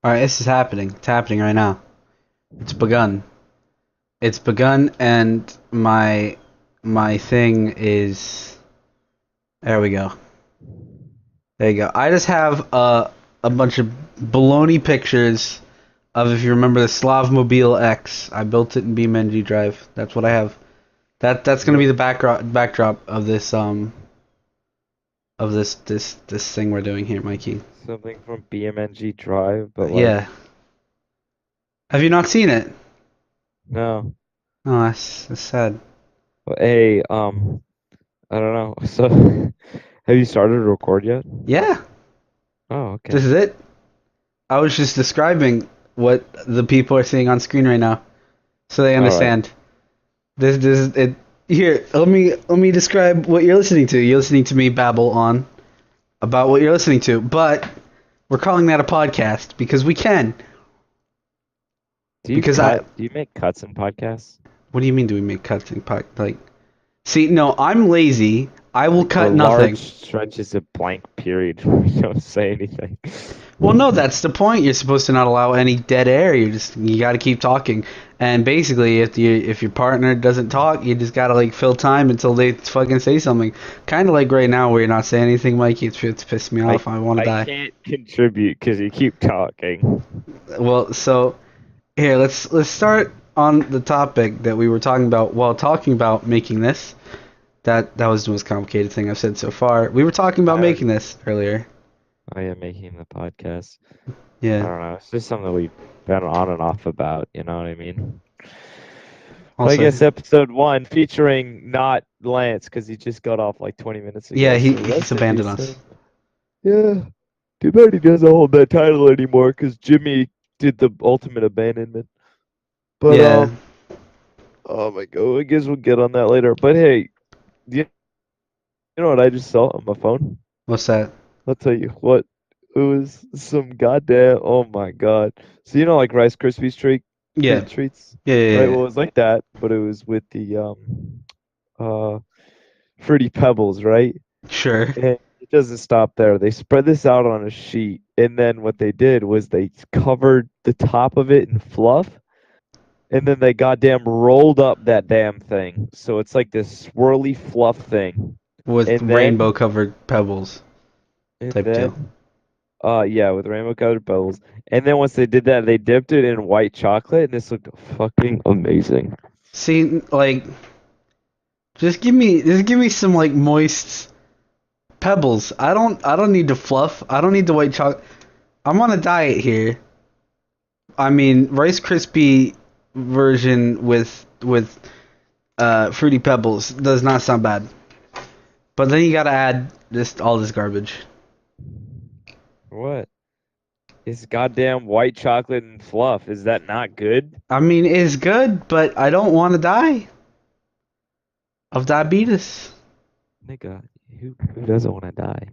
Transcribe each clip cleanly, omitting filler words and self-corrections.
Alright, this is happening. It's happening right now. It's begun. It's begun and my thing is there we go. There you go. I just have a bunch of baloney pictures of, if you remember, the Slavmobile X. I built it in BeamNG Drive. That's what I have. That's gonna be the backdrop of this thing we're doing here, Mikey. Something from BMNG Drive, but like, Yeah. Have you not seen it? no. Oh, that's sad. But hey, I don't know. So, have you started to record yet? Yeah. Oh, okay. This is it. I was just describing what the people are seeing on screen right now, so they All right. understand. This it. Here, let me describe what you're listening to. You're listening to me babble on about what you're listening to, but we're calling that a podcast because we can. Do you Because I. cut? Do you make cuts in podcasts? What do you mean? Do we make cuts in like? See, no, I'm lazy. I will Like for cut large nothing. stretches of blank period where we don't say anything. Well, no, that's the point. You're supposed to not allow any dead air. You got to keep talking. And basically, if your partner doesn't talk, you just gotta like fill time until they fucking say something. Kind of like right now where you're not saying anything, Mikey. It's pissed me I off. I want to I die. can't contribute because you keep talking. Well, so here let's start on the topic that we were talking about while talking about making this. That was the most complicated thing I've said so far. We were talking about I making already. this earlier. I am making the podcast. I Yeah. don't know. It's just something we've been on and off about. You know what I mean? But I Also, guess episode one featuring not Lance because he just got off like 20 minutes yeah, ago. So he's rest in abandoned peace, us. son. Yeah. Too bad he doesn't hold that title anymore because Jimmy did the ultimate abandonment. But Yeah. oh my god, I guess we'll get on that later. But hey, you know what I just saw on my phone? What's that? I'll tell you what. It was some goddamn. Oh my god. So you know like Rice Krispies Yeah. treats, Yeah. Yeah. right? Yeah. Well, it was like that, but it was with the uh Fruity Pebbles, right? Sure. And it doesn't stop there. They spread this out on a sheet, and then what they did was they covered the top of it in fluff, and then they goddamn rolled up that damn thing. So it's like this swirly fluff thing. With And then rainbow covered pebbles and type deal. then yeah, with rainbow colored pebbles. And then once they did that, they dipped it in white chocolate, and this looked fucking amazing. See, like, just give me some like moist pebbles. I don't need the fluff. I don't need the white chocolate. I'm on a diet here. I mean, Rice Krispie version with fruity pebbles does not sound bad. But then you gotta add just all this garbage. What? It's goddamn white chocolate and fluff. Is that not good? I mean, it's good, but I don't want to die of diabetes. Nigga, who doesn't want to die?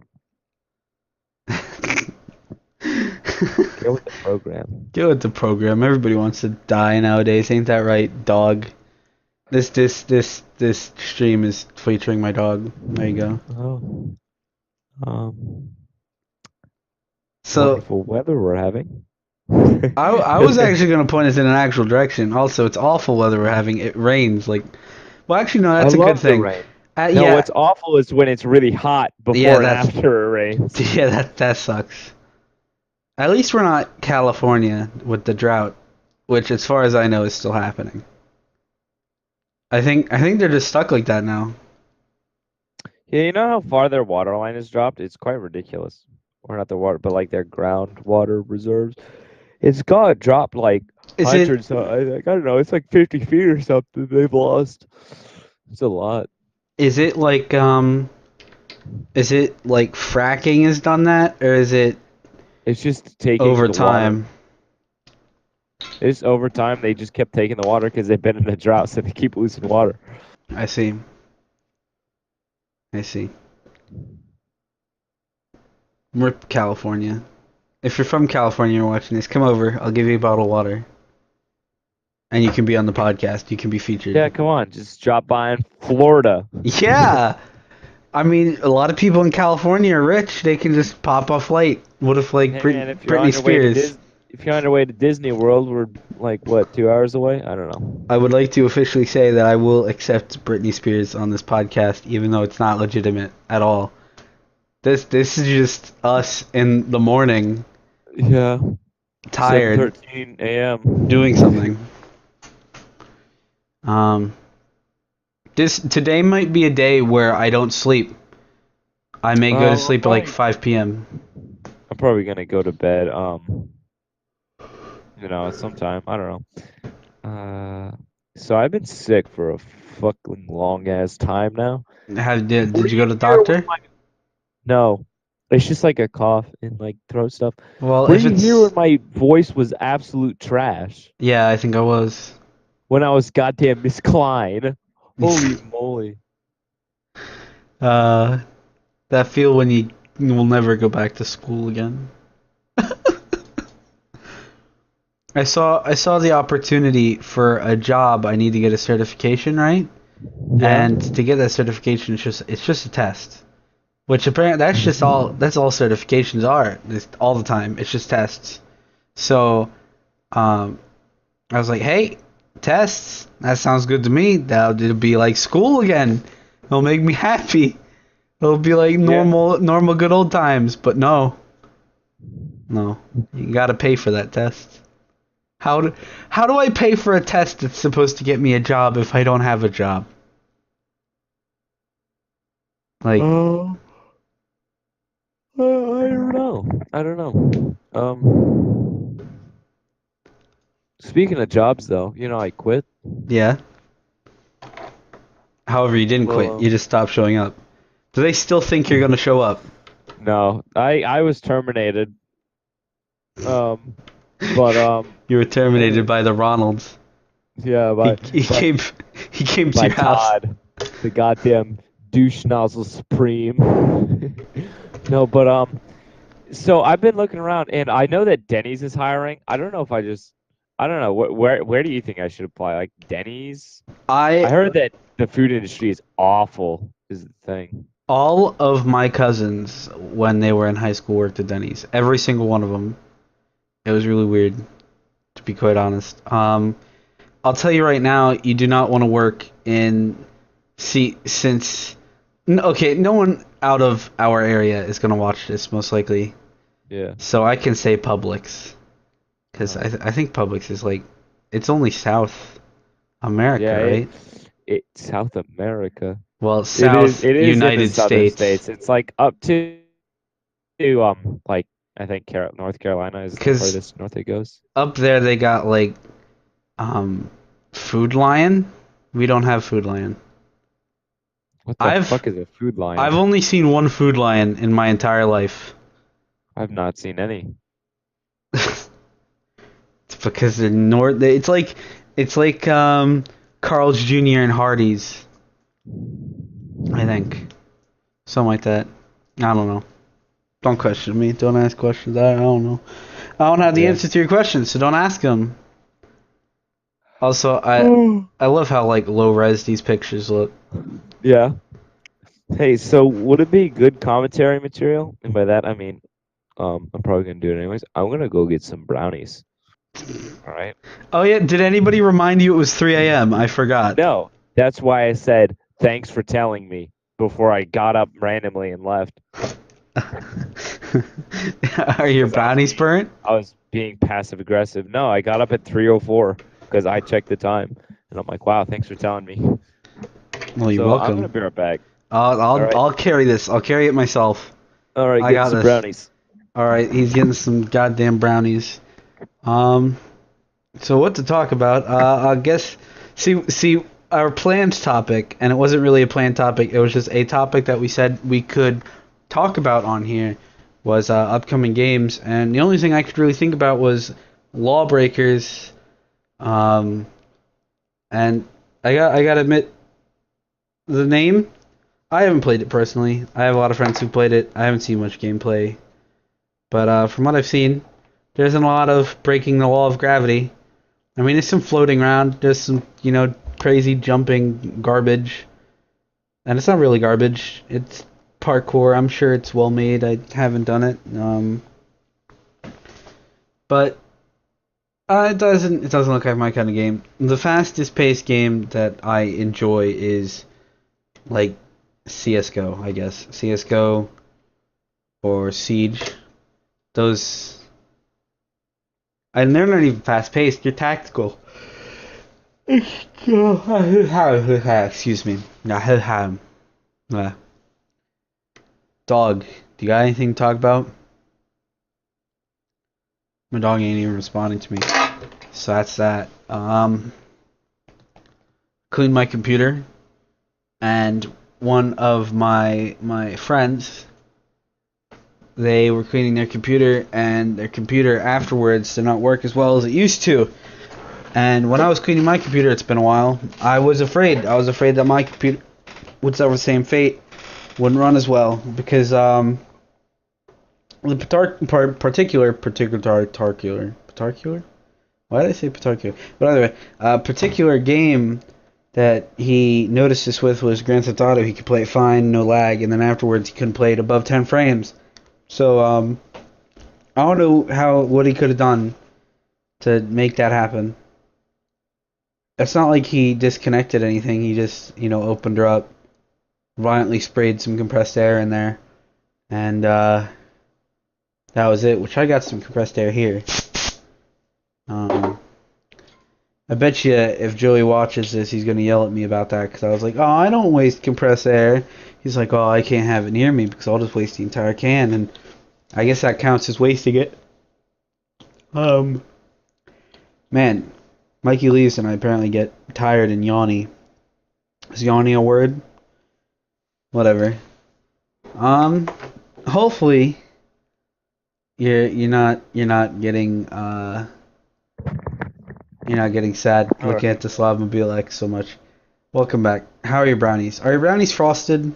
Get with the program. Get with the program. Everybody wants to die nowadays, ain't that right, dog? This stream is featuring my dog. There you go. Oh, um, So wonderful weather we're having. I was actually gonna point us in an actual direction. Also, it's awful weather we're having. It rains like. Well, actually, no, I that's a good love the thing. rain. No, Yeah, what's awful is when it's really hot yeah, before and that's after it rains. yeah, that sucks. At least we're not California with the drought, which, as far as I know, is still happening. I think they're just stuck like that now. Yeah, you know how far their water line has dropped? It's quite ridiculous. Or not their water, but like their groundwater reserves. It's got dropped like Is it hundreds. I don't know. It's like 50 feet or something. They've lost. It's a lot. is it like is it like fracking has done that, or is it It's just taking over the water. time? It's over time. They just kept taking the water because they've been in a drought, so they keep losing water. I see. I see. Rip California. If you're from California and you're watching this, come over. I'll give you a bottle of water. And you can be on the podcast. You can be featured. Yeah, come on. Just drop by in Florida. Yeah! I mean, a lot of people in California are rich. They can just pop a flight. What if, like, Hey man, if you're on Britney your way to Spears? if you're on your way to Disney World, we're like what, 2 hours away? I don't know. I would like to officially say that I will accept Britney Spears on this podcast, even though it's not legitimate at all. This is just us in the morning, Yeah, tired, 7:13 a.m. doing something. Um, this today might be a day where I don't sleep. I may go to I'm sleep at like probably 5 p.m. I'm probably gonna go to bed. Sometime. I don't know. So I've been sick for a fucking long ass time now. Were Did you you go to the here when doctor? my No, it's just like a cough and like throat stuff. Well, Were if you here when it's my voice was absolute trash? yeah, I think I was. When I was goddamn Miss Klein? Holy moly! uh, that feel when you will never go back to school again. I saw the opportunity for a job. I need to get a certification, right? Yeah. And to get that certification, it's just a test. Which apparently that's all certifications are. It's all the time. It's just tests. So um, I was like, hey, tests. That sounds good to me. It'll be like school again. It'll make me happy. It'll be like Yeah. normal good old times. But no, no, you gotta pay for that test. How do I pay for a test that's supposed to get me a job if I don't have a job? Like, Uh, I don't know. I don't know. Speaking of jobs, though, I quit. yeah. However, you didn't quit. Well, You just stopped showing up. Do they still think you're gonna show up? no, I was terminated. Um, but You were terminated anyway, by the Ronalds. yeah, He by he by came he came to by your house. Todd, the goddamn douche nozzle supreme. No, but so I've been looking around, and I know that Denny's is hiring. I don't know if I don't know where do you think I should apply? Like Denny's? I I heard that the food industry is awful. Is the thing. all of my cousins when they were in high school worked at Denny's. Every single one of them. It was really weird, to be quite honest. I'll tell you right now, you do not want to work in see since okay, no one out of our area is gonna watch this most likely. Yeah. So I can say Publix because Uh, I think Publix is like it's only South America, yeah. right? It's South America. Well, It is. South It is in the United southern States states. It's like up to like I think North Carolina is the because furthest north it goes. up there they got like um Food Lion. We don't have Food Lion. What the I've fuck is a food I've lion? only seen one Food Lion in my entire life. I've not seen any. It's because they're north. It's like Carl's Jr. and Hardee's. I think something like that. I don't know. Don't question me. Don't ask questions. I don't know. I don't have the Yeah. answer to your questions, so don't ask them. Also, I love how like low res these pictures look. Yeah. Hey, so would it be good commentary material? And by that I mean, I'm probably gonna do it anyways. I'm gonna go get some brownies. All right. Oh yeah, did anybody remind you it was 3 a.m.? I forgot. No, that's why I said thanks for telling me before I got up randomly and left. Are your Because brownies burnt? I was being passive aggressive. No, I got up at 3:04 because I checked the time, and I'm like, wow, thanks for telling me. Well, you're So I'm gonna welcome. be right back. I'll All I'll right. I'll carry this. I'll carry it myself. All right, I getting got some this. brownies. All right, he's getting some goddamn brownies. Um, so what to talk about? I guess see our planned topic, and it wasn't really a planned topic. It was just a topic that we said we could talk about on here was upcoming games, and the only thing I could really think about was Lawbreakers. Um, and I gotta admit the name. I haven't played it personally. I have a lot of friends who played it. I haven't seen much gameplay, but from what I've seen, there's a lot of breaking the law of gravity. I mean, there's some floating around. There's some, crazy jumping garbage. And it's not really garbage. It's parkour. I'm sure it's well made. I haven't done it. But It doesn't look like my kind of game. The fastest paced game that I enjoy is like CS:GO, I guess. CS:GO or Siege. Those, and they're not even fast paced. You're tactical. Excuse me. Dog. Do you got anything to talk about? My dog ain't even responding to me. So that's that. Cleaned my computer, and one of my friends, they were cleaning their computer, and their computer afterwards did not work as well as it used to. And when I was cleaning my computer, it's been a while, I was afraid. I was afraid that my computer would suffer the same fate, wouldn't run as well, because the particular. Why did I say particular? But anyway, a particular game that he noticed this with was Grand Theft Auto. He could play it fine, no lag, and then afterwards he couldn't play it above 10 frames. So I don't know what he could have done to make that happen. It's not like he disconnected anything. He just, opened her up, violently sprayed some compressed air in there, and that was it. Which I got some compressed air here. I bet you if Joey watches this, he's gonna yell at me about that because I was like, "Oh, I don't waste compressed air." He's like, "Oh, I can't have it near me because I'll just waste the entire can," and I guess that counts as wasting it. Man, Mikey leaves and I apparently get tired and yawny. Is yawning a word? Whatever. Hopefully you're not getting sad looking at the Slobmobile X so much. Welcome back. How are your brownies? Are your brownies frosted?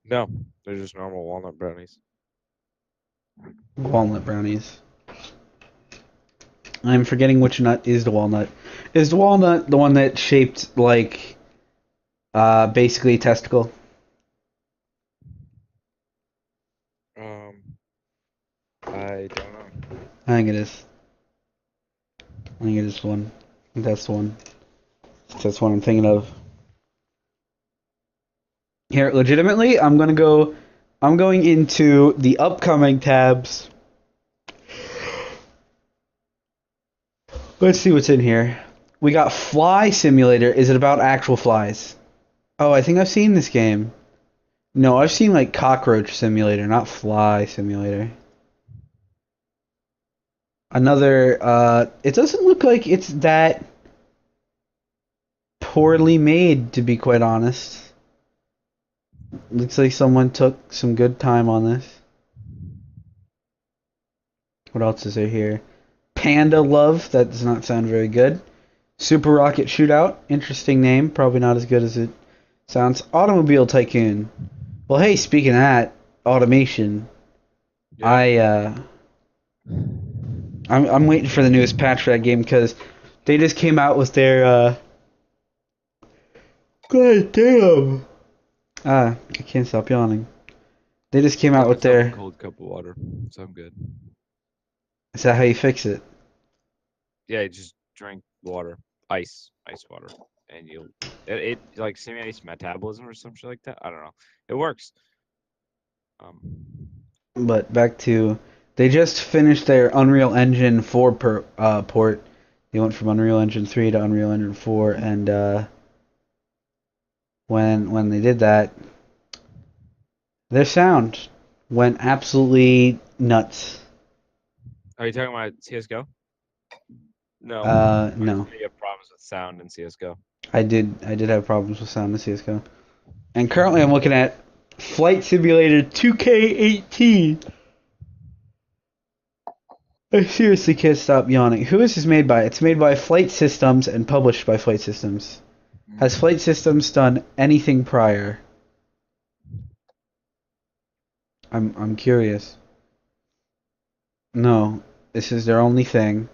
No, they're just normal walnut brownies. Walnut brownies. I'm forgetting which nut is the walnut. Is the walnut the one that's shaped like basically a testicle? I don't know. I think it is. I think it is one. I think that's the one. That's what I'm thinking of. Here, legitimately, I'm going into the upcoming tabs. Let's see what's in here. We got Fly Simulator. Is it about actual flies? Oh, I think I've seen this game. No, I've seen like Cockroach Simulator, not Fly Simulator. Another, it doesn't look like it's that poorly made, to be quite honest. Looks like someone took some good time on this. What else is there here? Panda Love, that does not sound very good. Super Rocket Shootout, interesting name, probably not as good as it sounds. Automobile Tycoon. Well, hey, speaking of that, automation. Yeah. I'm waiting for the newest patch for that game because they just came out with their God damn. I can't stop yawning. They just came out with their cold cup of water, so I'm good. Is that how you fix it? Yeah, you just drink water, ice water, and it like simulates metabolism or some shit like that. I don't know. It works. But back to, they just finished their Unreal Engine 4 port. They went from Unreal Engine 3 to Unreal Engine 4, and when they did that, their sound went absolutely nuts. Are you talking about CS:GO? No. No. You have problems with sound in CS:GO. I did have problems with sound in CS:GO. And currently I'm looking at Flight Simulator 2K18. I seriously can't stop yawning. Who is this made by? It's made by Flight Systems and published by Flight Systems. Has Flight Systems done anything prior? I'm curious. No, this is their only thing.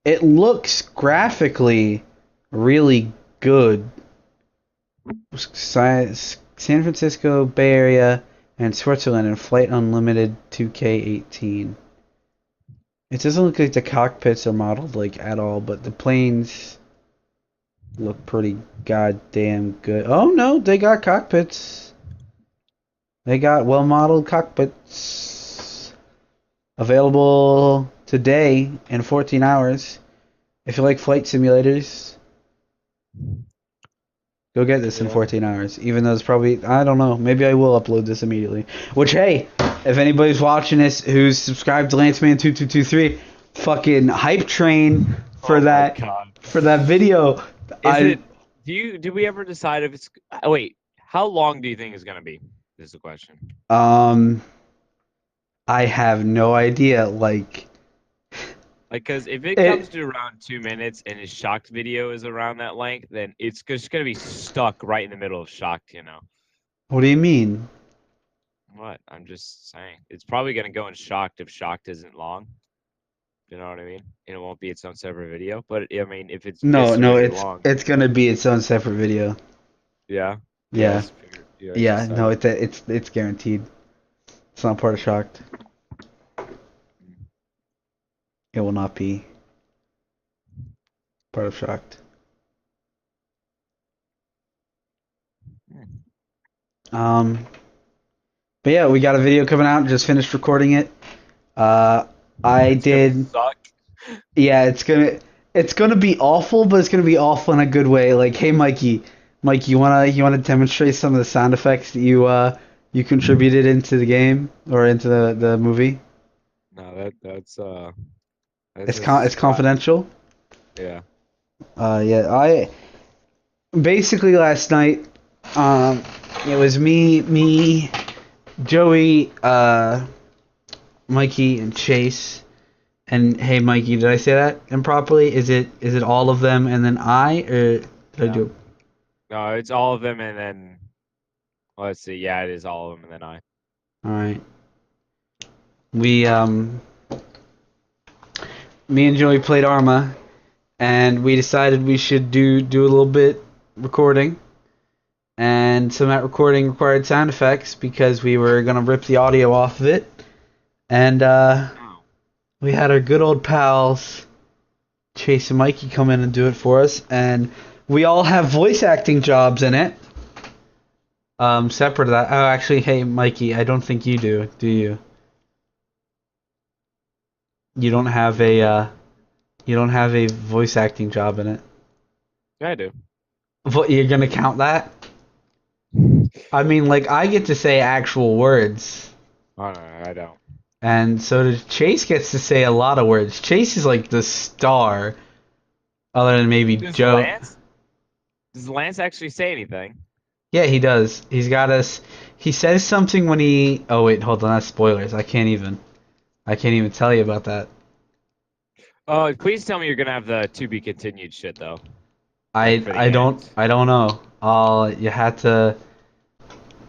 It looks graphically really good. San Francisco, Bay Area, and Switzerland, and Flight Unlimited 2K18. It doesn't look like the cockpits are modeled like at all, but the planes look pretty goddamn good. Oh no, they got cockpits. They got well modeled cockpits available today in 14 hours. If you like flight simulators, go get this in Yeah. 14 hours. Even though it's probably, I don't know, maybe I will upload this immediately. Which, hey, if anybody's watching this who's subscribed to LanceMan2223, fucking hype train for Oh my that god. for that video. Is I it? Did we ever decide if it's? Wait, how long do you think it's gonna be? Is the question. um I have no idea. Like, cause if it comes It. to around 2 minutes and his shocked video is around that length, then it's just gonna be stuck right in the middle of shocked. What do you mean? What? I'm just saying. It's probably gonna go in shocked if shocked isn't long. You know what I mean? And it won't be its own separate video. But I mean, if it's No, this no, really it's long, it's gonna be its own separate video. yeah. You Yeah, guys figured, you guys yeah. No, decided. it's guaranteed. It's not part of Shocked. It will not be part of Shocked. Um, but yeah, we got a video coming out. Just finished recording it. Uh, I It's gonna did. suck. Yeah, it's gonna be awful, but it's gonna be awful in a good way. Like, hey, Mike, you wanna demonstrate some of the sound effects that you contributed into the game or into the movie? No, that's It's just confidential. yeah. Yeah, I basically last night, um, it was me, Joey, Mikey, and Chase. And hey, Mikey, did I say that improperly? Is it all of them and then I, or did I No, do? no, it's all of them, and then let's see. Yeah, it is all of them, and then I. All right. We Me and Joey played Arma, and we decided we should do a little bit recording, and some of that recording required sound effects because we were gonna rip the audio off of it, and Oh. we had our good old pals Chase and Mikey come in and do it for us, and we all have voice acting jobs in it. Separate of that. Oh, actually, hey, Mikey, I don't think you do you? You don't have a voice acting job in it. Yeah, I do. What, you're gonna count that? I mean, like, I get to say actual words, Oh no, I don't. and so does Chase gets to say a lot of words. Chase is like the star, other than maybe Does Joe. Lance? Does Lance actually say anything? Yeah, he does. He's got us. He says something when he. Oh wait, hold on. That's spoilers. I can't even. I can't even tell you about that. Oh, please tell me you're gonna have the to be continued shit though. Like I for the I don't end. I don't know. You had to.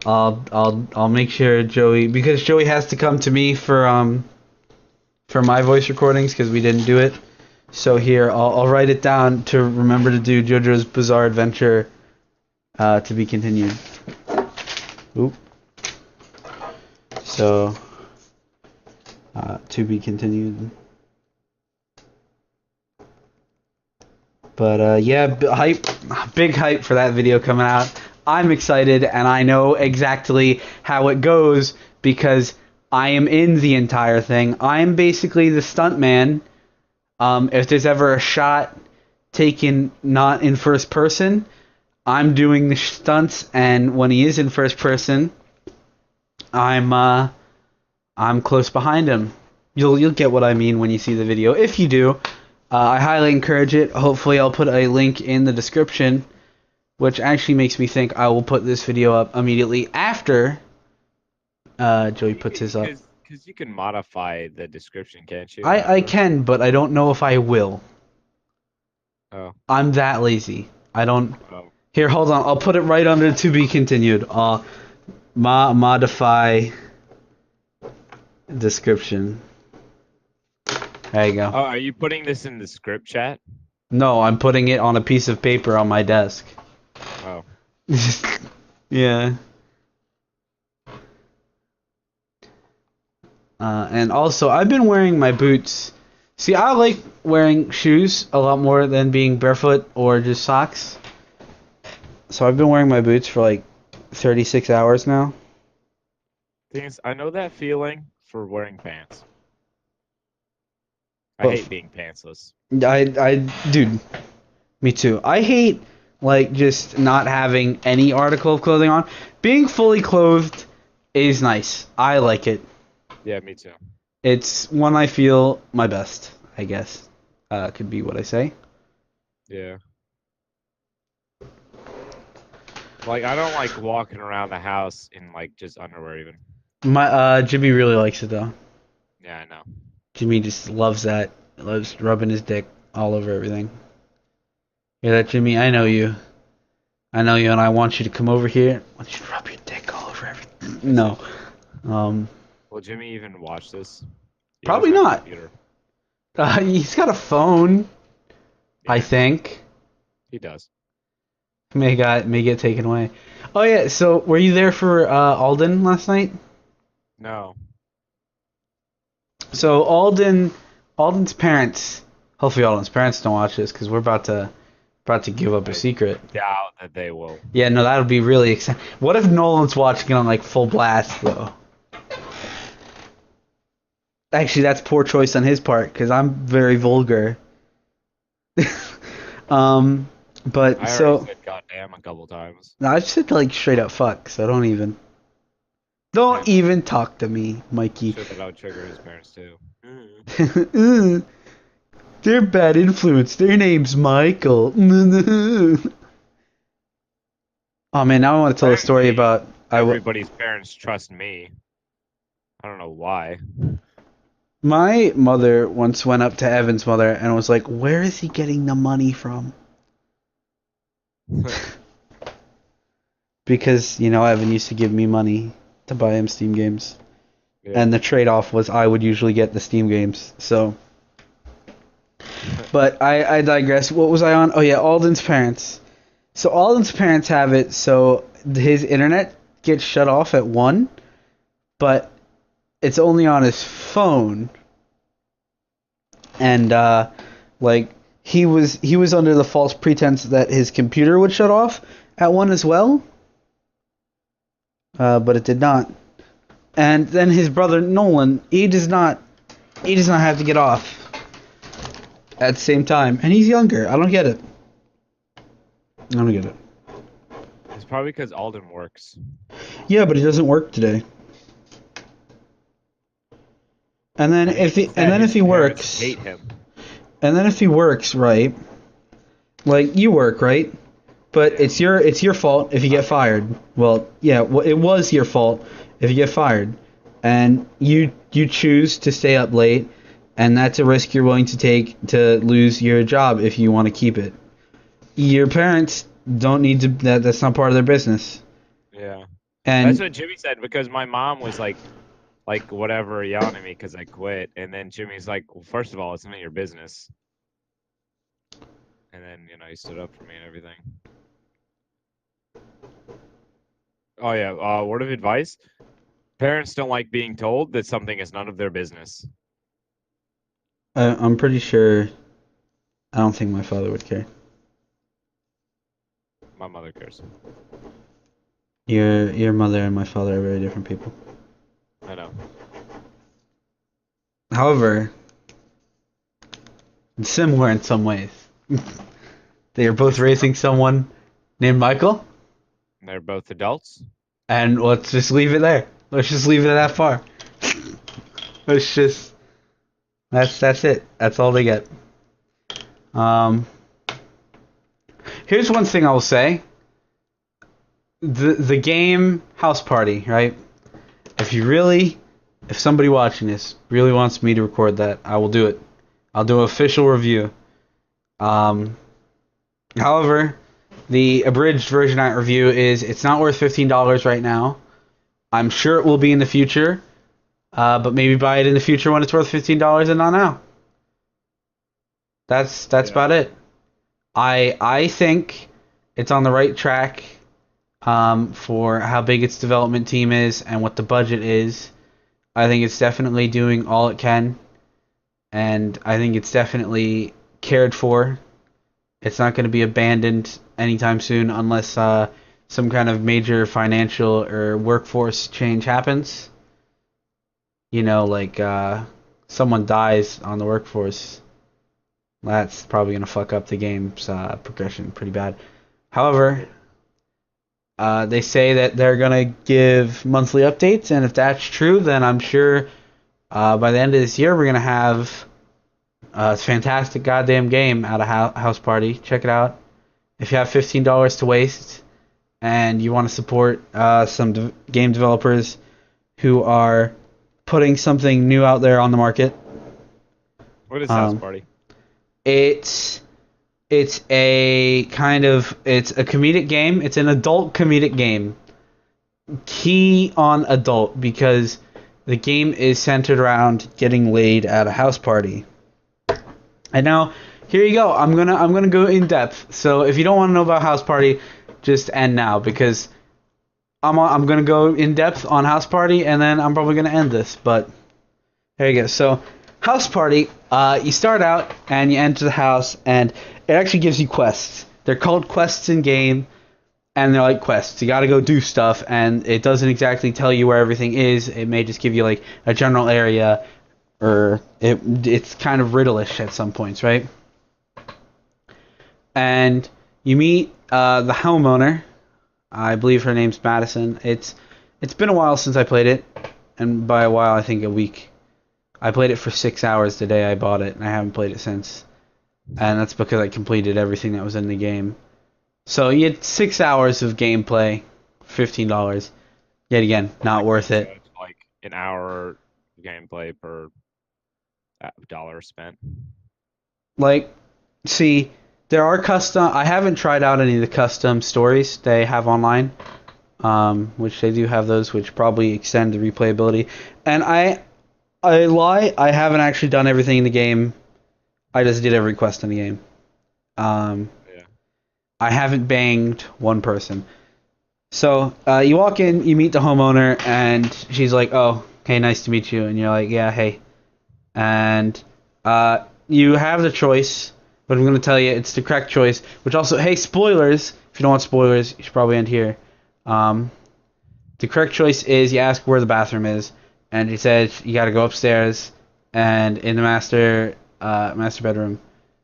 I'll make sure Joey, because Joey has to come to me for my voice recordings because we didn't do it. So here I'll write it down to remember to do JoJo's Bizarre Adventure, to be continued. Oop. So to be continued. But yeah, big hype for that video coming out. I'm excited, and I know exactly how it goes because I am in the entire thing. I am basically the stuntman. If there's ever a shot taken not in first person, I'm doing the stunts, and when he is in first person, I'm close behind him. You'll get what I mean when you see the video. If you do, I highly encourage it. Hopefully, I'll put a link in the description, which actually makes me think I will put this video up immediately after Joey puts his up. Because you can modify the description, can't you? I After? can, but I don't know if I will. Oh. I'm that lazy. I don't. Oh. Here, hold on. I'll put it right under to be continued. Modify description. There you go. Oh, are you putting this in the script chat? No, I'm putting it on a piece of paper on my desk. Oh. Yeah. And also, I've been wearing my boots See, I like wearing shoes a lot more than being barefoot or just socks. So I've been wearing my boots for like 36 hours now. Thing is, I know that feeling for wearing pants. I But hate being pantsless. dude, me too. I hate like just not having any article of clothing on. Being fully clothed is nice. I like it. Yeah, me too. It's when I feel my best, I guess. Could be what I say. Yeah. Like, I don't like walking around the house in like just underwear even. My Jimmy really likes it though. Yeah, I know. Jimmy just loves that. Loves rubbing his dick all over everything. Hear that, Jimmy? I know you. I know you, and I want you to come over here. I want you to rub your dick all over everything. No. Um, Will Jimmy even watch this? He Probably doesn't have a not. computer. He's got a phone, I Yeah, think. he does. May get taken away. Oh yeah. So were you there for Alden last night? No. So Alden's parents. Hopefully Alden's parents don't watch this because we're about to give up a I secret. doubt that they will. Yeah, no, that would be really exciting. What if Nolan's watching it on like full blast though? Actually, that's poor choice on his part because I'm very vulgar. um, but I already so said goddamn a couple times. no, I just said like straight up fuck. So don't Yeah. even talk to me, Mikey. Sure that I would trigger his parents too. They're bad influence. Their name's Michael. Oh man, now I want to tell a story Apparently, about everybody's parents trust me. I don't know why. my mother once went up to Evan's mother and was like, "Where is he getting the money from?" Because Evan used to give me money to buy him Steam games, Yeah. and the trade-off was I would usually get the Steam games. So, but I digress. What was I on? Oh yeah, Alden's parents. So Alden's parents have it so his internet gets shut off at 1, but it's only on his phone. And like he was under the false pretense that his computer would shut off at 1 as well. But it did not. And then his brother Nolan, he does not have to get off at the same time, and he's younger. I don't get it. I don't get it. It's probably because Alden works. Yeah, but he doesn't work today. And then if he Parents works, hate him. and then if he works, right? Like you work, right? But it's your fault if you get fired. Well, yeah, it was your fault if you get fired, and you choose to stay up late, and that's a risk you're willing to take to lose your job if you want to keep it. Your parents don't need to. That's not part of their business. Yeah. And That's what Jimmy said because my mom was like whatever, yelling at me because I quit, and then Jimmy's like, well, first of all, it's none of your business. And then he stood up for me and everything. Oh yeah, word of advice: parents don't like being told that something is none of their business. I'm pretty sure. I don't think my father would care. My mother cares. Your mother and my father are very different people. I know. However, similar in some ways. They are both raising someone named Michael, They're both adults. and let's just leave it there. Let's just leave it that far. That's it. That's all they get. Here's one thing I will say. The game House Party, right? If somebody watching this really wants me to record that, I will do it. I'll do an official review. However, the abridged version I review is it's not worth $15 right now. I'm sure it will be in the future, but maybe buy it in the future when it's worth $15 and not now. That's about it. I think it's on the right track for how big its development team is and what the budget is. I think it's definitely doing all it can, and I think it's definitely cared for. It's not going to be abandoned anytime soon unless some kind of major financial or workforce change happens. You know, like someone dies on the workforce. That's probably going to fuck up the game's progression pretty bad. However, they say that they're going to give monthly updates, and if that's true, then I'm sure by the end of this year we're going to have a fantastic goddamn game out of House Party. Check it out. If you have $15 to waste and you want to support some game developers who are putting something new out there on the market. What is House Party? It's a comedic game. It's an adult comedic game. Key on adult because the game is centered around getting laid at a house party. And now here you go. I'm gonna go in depth. So if you don't want to know about House Party, just end now because I'm gonna go in depth on House Party and then I'm probably gonna end this. But there you go. So House Party, you start out and you enter the house and it actually gives you quests. They're called quests in game, and they're like quests. You gotta go do stuff, and it doesn't exactly tell you where everything is. It may just give you like a general area, or it's kind of riddle-ish at some points, right? And you meet the homeowner. I believe her name's Madison. It's been a while since I played it, and by a while I think a week. I played it for 6 hours the day I bought it, and I haven't played it since. And that's because I completed everything that was in the game. So you had 6 hours of gameplay, $15. Yet again, not worth it. It's like an hour gameplay per dollar spent. Like, see, there are custom. I haven't tried out any of the custom stories they have online, which they do have those, which probably extend the replayability. And I lie, I haven't actually done everything in the game. I just did every quest in the game. Yeah. I haven't banged one person. So you walk in, you meet the homeowner, and she's like, "Oh, hey, nice to meet you." And you're like, "Yeah, hey." And you have the choice, but I'm going to tell you it's the correct choice. Which also, hey, spoilers. If you don't want spoilers, you should probably end here. The correct choice is you ask where the bathroom is, and she says you got to go upstairs and in the master bedroom,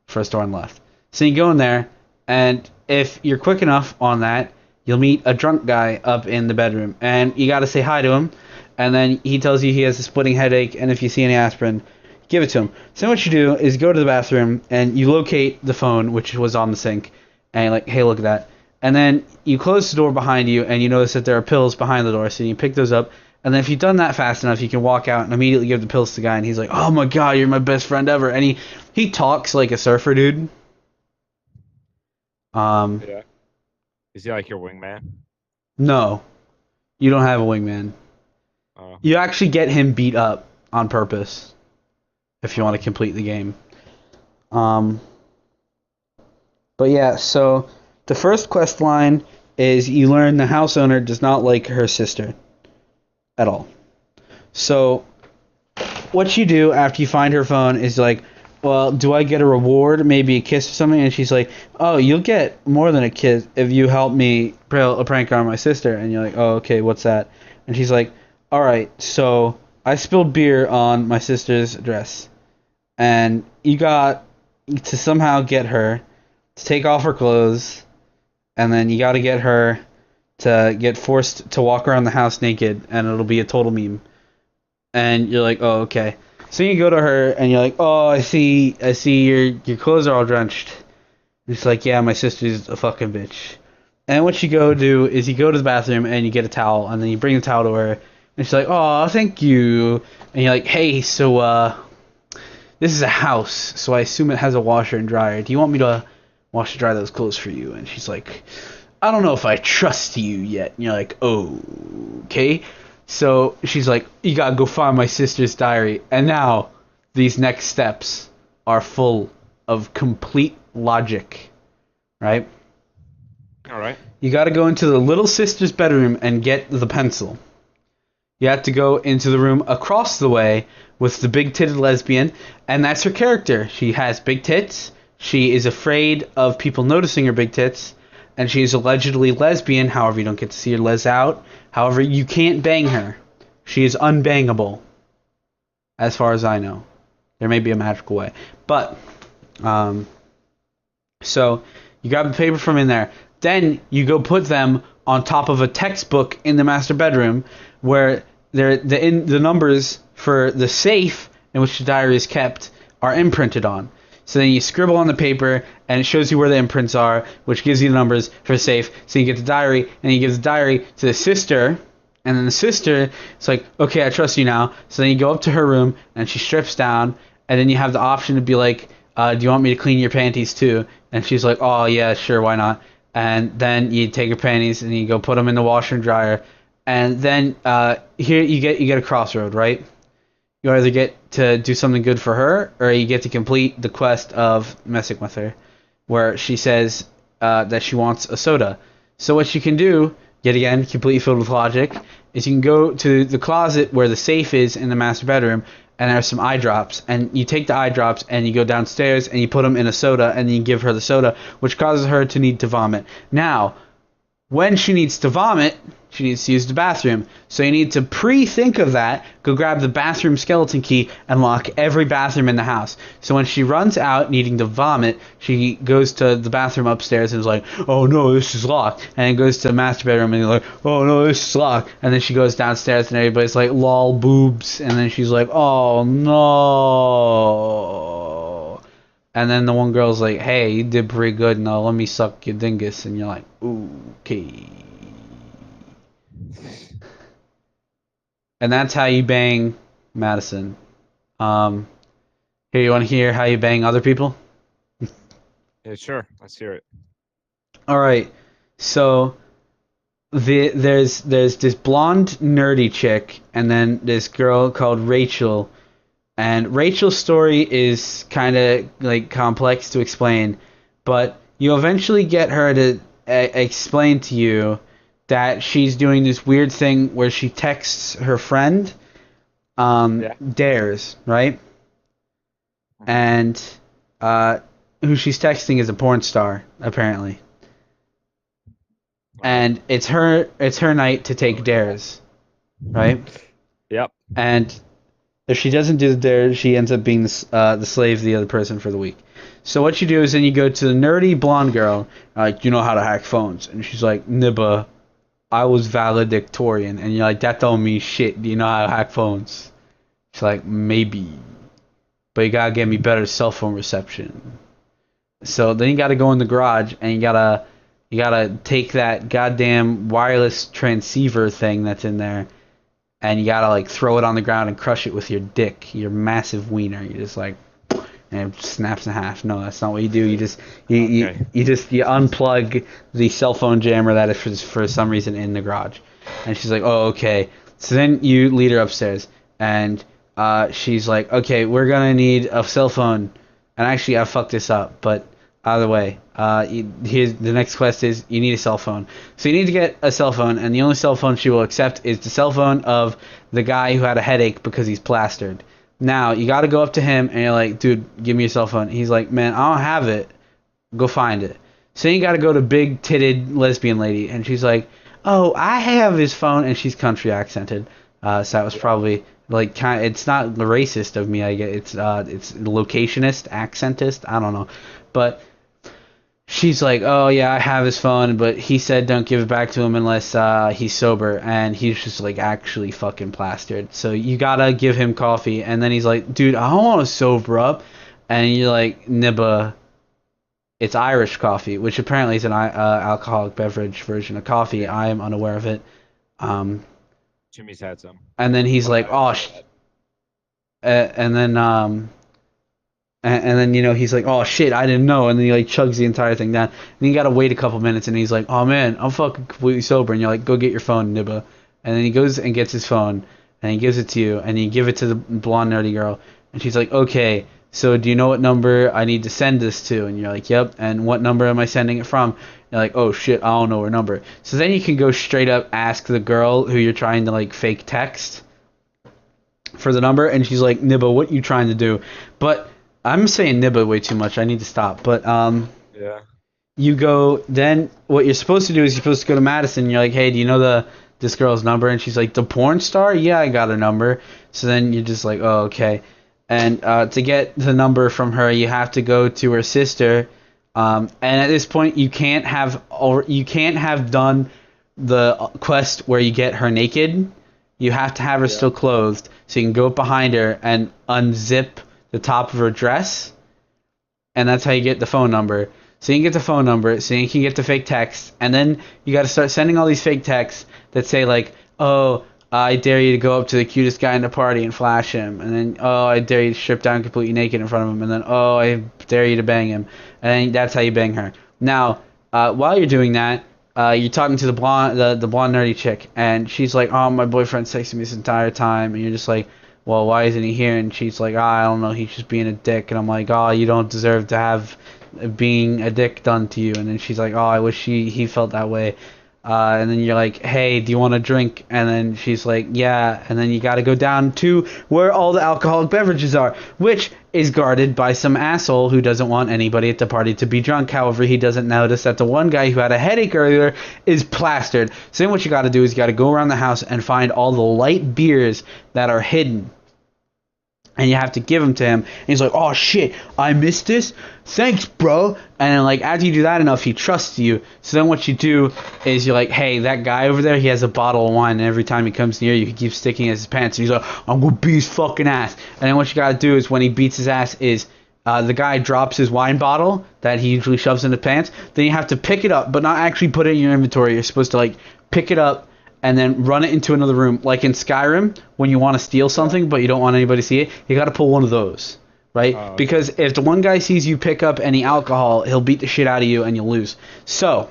first door on the left. So you go in there, and if you're quick enough on that, you'll meet a drunk guy up in the bedroom, and you got to say hi to him, and then he tells you he has a splitting headache, and if you see any aspirin, give it to him. So what you do is go to the bathroom, and you locate the phone, which was on the sink, and you're like, hey, look at that. And then you close the door behind you, and you notice that there are pills behind the door, so you pick those up, and then if you've done that fast enough, you can walk out and immediately give the pills to the guy, and he's like, oh my god, you're my best friend ever. And he talks like a surfer dude. Yeah. Is he like your wingman? No. You don't have a wingman. Oh. You actually get him beat up on purpose if you want to complete the game. But yeah, so the first quest line is you learn the house owner does not like her sister at all. So what you do after you find her phone is like, well, do I get a reward, maybe a kiss or something? And she's like, oh, you'll get more than a kiss if you help me pull a prank on my sister. And you're like, oh, okay, what's that? And she's like, all right, so I spilled beer on my sister's dress. And you got to somehow get her to take off her clothes. And then you got to get her to get forced to walk around the house naked. And it'll be a total meme. And you're like, oh, okay. So you go to her and you're like, oh, I see your clothes are all drenched. And she's like, yeah, my sister's a fucking bitch. And what you go do is you go to the bathroom and you get a towel, and then you bring the towel to her, and she's like, oh, thank you. And you're like, hey, so this is a house, so I assume it has a washer and dryer. Do you want me to wash and dry those clothes for you? And she's like, I don't know if I trust you yet. And you're like, oh, okay. So she's like, you gotta go find my sister's diary. And now these next steps are full of complete logic, right? All right. You gotta go into the little sister's bedroom and get the pencil. you have to go into the room across the way with the big-titted lesbian, and that's her character. She has big tits. She is afraid of people noticing her big tits, and she is allegedly lesbian. However, you don't get to see her les out. However, you can't bang her. She is unbangable, as far as I know. There may be a magical way, but so you grab the paper from in there. Then you go put them on top of a textbook in the master bedroom, where the numbers for the safe in which the diary is kept are imprinted on. So then you scribble on the paper, and it shows you where the imprints are, which gives you the numbers for the safe. So you get the diary, and you give the diary to the sister, and then the sister is like, okay, I trust you now. So then you go up to her room, and she strips down, and then you have the option to be like, do you want me to clean your panties too? And she's like, oh yeah, sure, why not? And then you take her panties and you go put them in the washer and dryer. And then here you get a crossroad, right? You either get to do something good for her, or you get to complete the quest of messing with her, where she says that she wants a soda. So what you can do, yet again, completely filled with logic, is you can go to the closet where the safe is in the master bedroom, and there's some eye drops, and you take the eye drops and you go downstairs and you put them in a soda, and you give her the soda, which causes her to need to vomit. Now, when she needs to vomit, she needs to use the bathroom. So you need to pre-think of that, go grab the bathroom skeleton key, and lock every bathroom in the house. So when she runs out needing to vomit, she goes to the bathroom upstairs and is like, oh no, this is locked. And then goes to the master bedroom and like, oh no, this is locked. And then she goes downstairs and everybody's like, lol, boobs. And then she's like, oh no. And then the one girl's like, hey, you did pretty good. Now let me suck your dingus. And you're like, okay. And that's how you bang Madison. Here, you want to hear how you bang other people? Yeah, sure. Let's hear it. All right. So there's this blonde nerdy chick, and then this girl called Rachel. And Rachel's story is kind of like complex to explain, but you eventually get her to explain to you that she's doing this weird thing where she texts her friend, Dares, right? And who she's texting is a porn star, apparently. And it's her night to take Dares, right? Yep. And if she doesn't do the Dares, she ends up being the slave of the other person for the week. So what you do is then you go to the nerdy blonde girl, like, you know how to hack phones, and she's like, Nibba, I was valedictorian. And you're like, that don't mean shit. Do you know how to hack phones? She's like, maybe. But you gotta get me better cell phone reception. So then you gotta go in the garage and you gotta take that goddamn wireless transceiver thing that's in there, and you gotta like throw it on the ground and crush it with your dick, your massive wiener. You just like, and it snaps in half. No, that's not what you do. You unplug the cell phone jammer that is for some reason in the garage. And she's like, oh, okay. So then you lead her upstairs, and she's like, okay, we're gonna need a cell phone. And actually, I fucked this up, but either way, here's the next quest is you need a cell phone. So you need to get a cell phone, and the only cell phone she will accept is the cell phone of the guy who had a headache because he's plastered. Now, you got to go up to him, and you're like, dude, give me your cell phone. He's like, man, I don't have it. Go find it. So then you got to go to big-titted lesbian lady, and she's like, oh, I have his phone, and she's country accented. So that was probably, like, it's not racist of me, I guess. It's locationist, accentist, I don't know. But she's like, oh, yeah, I have his phone, but he said don't give it back to him unless he's sober, and he's just, like, actually fucking plastered. So you gotta give him coffee, and then he's like, dude, I don't want to sober up. And you're like, Nibba, it's Irish coffee, which apparently is an alcoholic beverage version of coffee. I am unaware of it. Jimmy's had some. And then he's like, oh, and then, you know, he's like, oh, shit, I didn't know. And then he, like, chugs the entire thing down. And you got to wait a couple minutes, and he's like, oh, man, I'm fucking completely sober. And you're like, go get your phone, Nibba. And then he goes and gets his phone, and he gives it to you, and you give it to the blonde nerdy girl. And she's like, okay, so do you know what number I need to send this to? And you're like, yep. And what number am I sending it from? You're like, oh shit, I don't know her number. So then you can go straight up ask the girl who you're trying to like fake text for the number, and she's like, Nibba, what you trying to do? But I'm saying Nibba way too much. I need to stop. But Yeah. you go, then what you're supposed to do is you're supposed to go to Madison, and you're like, hey, do you know this girl's number? And she's like, the porn star? Yeah, I got her number. So then you're just like, oh, okay. And to get the number from her, you have to go to her sister. And at this point, you can't have done the quest where you get her naked. You have to have her still clothed, so you can go behind her and unzip the top of her dress, and that's how you get the phone number. So you can get the phone number, so you can get the fake text, and then you got to start sending all these fake texts that say like, oh, I dare you to go up to the cutest guy in the party and flash him, and then, oh, I dare you to strip down completely naked in front of him, and then, oh, I dare you to bang him, and then that's how you bang her. Now, while you're doing that, you're talking to the blonde nerdy chick, and she's like, oh, my boyfriend's texting me this entire time, and you're just like, well, why isn't he here? And she's like, I don't know, he's just being a dick, and I'm like, oh, you don't deserve to have being a dick done to you. And then she's like, oh, I wish he felt that way. And then you're like, hey, do you want a drink? And then she's like, yeah. And then you got to go down to where all the alcoholic beverages are, which is guarded by some asshole who doesn't want anybody at the party to be drunk. However, he doesn't notice that the one guy who had a headache earlier is plastered. So then what you got to do is you got to go around the house and find all the light beers that are hidden. And you have to give them to him. And he's like, oh, shit, I missed this? Thanks, bro. And then, like, after you do that enough, he trusts you. So then what you do is you're like, hey, that guy over there, he has a bottle of wine. And every time he comes near you, he keeps sticking in his pants. And he's like, I'm going to beat his fucking ass. And then what you got to do is when he beats his ass is the guy drops his wine bottle that he usually shoves in his pants. Then you have to pick it up, but not actually put it in your inventory. You're supposed to, like, pick it up and then run it into another room. Like in Skyrim, when you want to steal something but you don't want anybody to see it, you got to pull one of those, right? Oh, okay. Because if the one guy sees you pick up any alcohol, he'll beat the shit out of you and you'll lose. So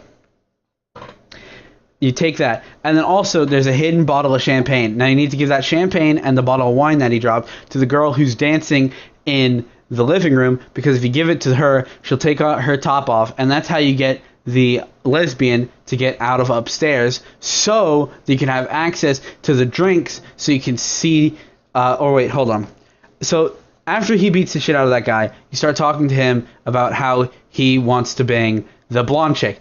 you take that. And then also there's a hidden bottle of champagne. Now you need to give that champagne and the bottle of wine that he dropped to the girl who's dancing in the living room, because if you give it to her, she'll take her top off, and that's how you get the lesbian to get out of upstairs, so that you can have access to the drinks, so you can see or wait, hold on. So after he beats the shit out of that guy, you start talking to him about how he wants to bang the blonde chick,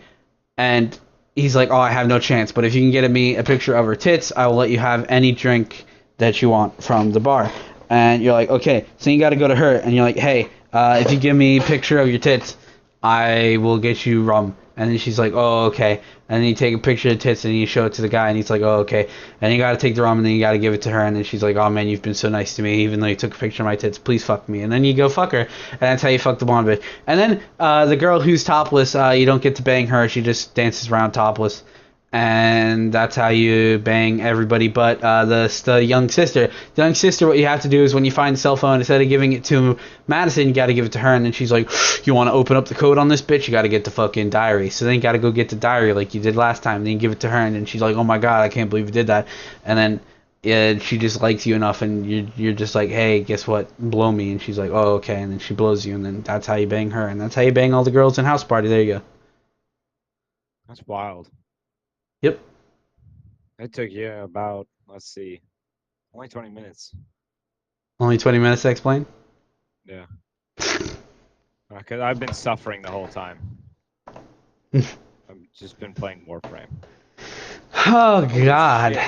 and he's like, oh, I have no chance, but if you can get me a picture of her tits, I will let you have any drink that you want from the bar. And you're like, okay, so you got to go to her, and you're like, hey, if you give me a picture of your tits, I will get you rum. And then she's like, oh, okay. And then you take a picture of the tits and you show it to the guy, and he's like, oh, okay. And you got to take the rum, and then you got to give it to her, and then she's like, oh, man, you've been so nice to me, even though you took a picture of my tits. Please fuck me. And then you go fuck her, and that's how you fuck the blonde bitch. And then the girl who's topless, you don't get to bang her. She just dances around topless. And that's how you bang everybody but the young sister. The young sister, what you have to do is when you find the cell phone, instead of giving it to Madison, you got to give it to her. And then she's like, you want to open up the code on this bitch? You got to get the fucking diary. So then you got to go get the diary like you did last time. Then you give it to her, and then she's like, oh my god, I can't believe you did that. And then she just likes you enough, and you're just like, hey, guess what? Blow me. And she's like, oh, okay. And then she blows you, and then that's how you bang her. And that's how you bang all the girls in House Party. There you go. That's wild. Yep. It took you about, let's see, only 20 minutes. Only 20 minutes to explain? Yeah. Because I've been suffering the whole time. I've just been playing Warframe. Oh, God.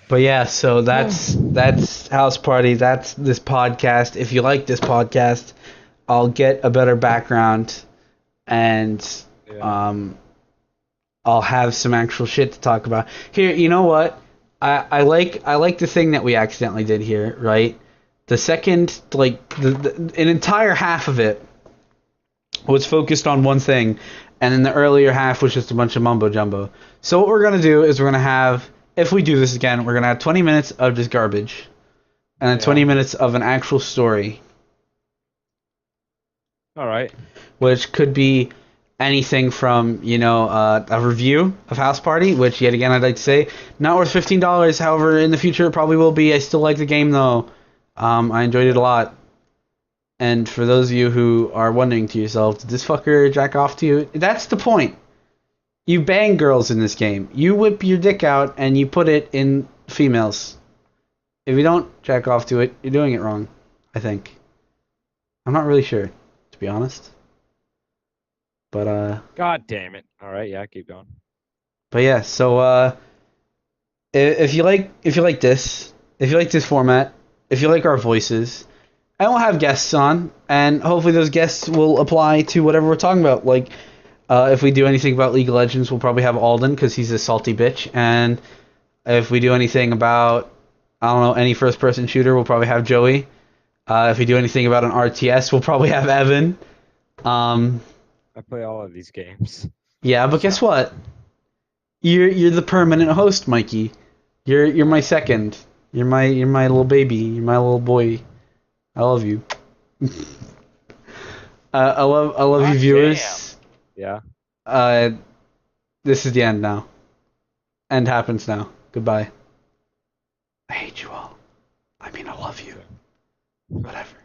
But yeah, so that's House Party. That's this podcast. If you like this podcast, I'll get a better background, and I'll have some actual shit to talk about. Here, you know what? I like the thing that we accidentally did here, right? The second, like, an entire half of it was focused on one thing, and then the earlier half was just a bunch of mumbo jumbo. So what we're going to do is we're going to have, if we do this again, we're going to have 20 minutes of just garbage, and then 20 minutes of an actual story. All right. Which could be anything from, a review of House Party, which, yet again, I'd like to say, not worth $15. However, in the future, it probably will be. I still like the game, though. I enjoyed it a lot. And for those of you who are wondering to yourself, did this fucker jack off to you? That's the point. You bang girls in this game. You whip your dick out and you put it in females. If you don't jack off to it, you're doing it wrong, I think. I'm not really sure, to be honest. But God damn it. All right, yeah, keep going. but yeah, so if you like this format, if you like our voices, and we'll have guests on, and hopefully those guests will apply to whatever we're talking about. Like, if we do anything about League of Legends, we'll probably have Alden because he's a salty bitch, and if we do anything about, I don't know, any first-person shooter, we'll probably have Joey. If we do anything about an RTS, we'll probably have Evan. I play all of these games. Yeah, but guess what? You're the permanent host, Mikey. You're my second. You're my little baby. You're my little boy. I love you. I love you, viewers. Yeah. This is the end now. End happens now. Goodbye. I hate you all. I mean, I love you. Whatever.